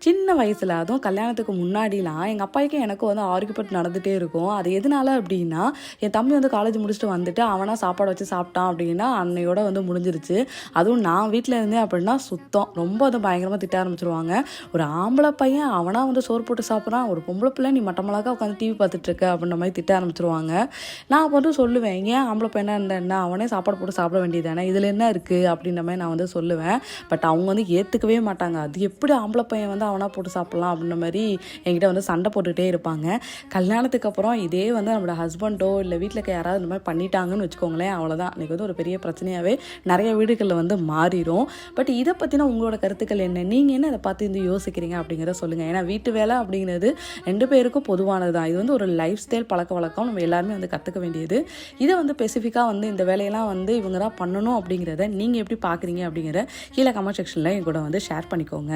சின்ன வயசில் அதுவும் கல்யாணத்துக்கு முன்னாடிலாம் எங்கள் அப்பாவுக்கும் எனக்கும் வந்து ஆர்கியூமெண்ட் நடந்துகிட்டே இருக்கும். அது எதனால அப்படின்னா, என் தம்பி வந்து காலேஜ் முடிச்சுட்டு வந்துட்டு அவனா சாப்பாடு வச்சு சாப்பிட்டான் அப்படின்னா அன்னையோட வந்து முடிஞ்சிருச்சு. அதுவும் நான் வீட்டில் இருந்தேன் அப்படின்னா சுத்தம் ரொம்ப வந்து பயங்கரமாக திட்ட ஆரம்பிச்சிருவாங்க. ஒரு ஆம்பளை பையன் அவனா வந்து சோறு போட்டு சாப்பிட்றான், ஒரு பொம்பளை பிள்ளை நீ மட்டமளக்கா உட்காந்து டிவி பார்த்துட்ருக்க அப்படின்ற மாதிரி திட்ட ஆரம்பிச்சிருவாங்க. நான் வந்து சொல்லுவேன், ஏன் ஆம்பளை பையனாக இருந்தா அவனே சாப்பாடு போட்டு சாப்பிட வேண்டியதானே, இதில் என்ன இருக்குது அப்படின்ற மாதிரி நான் வந்து சொல்லுவேன். பட் அவங்க வந்து ஏற்றுக்கவே மாட்டாங்க. அது எப்படி ஆம்பளை பையன் வந்து அவனா போட்டு சாப்பிட்லாம் அப்படின்ற மாதிரி என்கிட்ட வந்து சண்டை போட்டுகிட்டே இருப்பாங்க. கல்யாணத்துக்கு அப்புறம் இதே வந்து நம்மளோட ஹஸ்பண்டோ இல்லை வீட்டில் இருக்க யாராவது இந்த மாதிரி பண்ணிட்டாங்கன்னு வச்சுக்கோங்களேன், அவ்வளோதான் இன்றைக்கி வந்து ஒரு பெரிய பிரச்சனையாகவே நிறைய வீடுகளில் வந்து மாறிடும். பட் இதை பற்றின உங்களோட கருத்துக்கள் என்ன, நீங்கள் என்ன இதை பார்த்து வந்து யோசிக்கிறீங்க அப்படிங்கிறத சொல்லுங்கள். ஏன்னா வீட்டு வேலை அப்படிங்கிறது 2 பேருக்கும் பொதுவானது தான். இது வந்து ஒரு லைஃப் ஸ்டைல் பழக்க வழக்கம், நம்ம எல்லாருமே வந்து கற்றுக்க வேண்டியது. இதை வந்து ஸ்பெசிஃபிக்காக வந்து இந்த வேலையெல்லாம் வந்து இவங்க தான் பண்ணணும் அப்படிங்கிறத நீங்கள் எப்படி பார்க்குறீங்க அப்படிங்கிற கீழே கமெண்ட் செக்ஷனில் என் கூட வந்து ஷேர் பண்ணிக்கோங்க.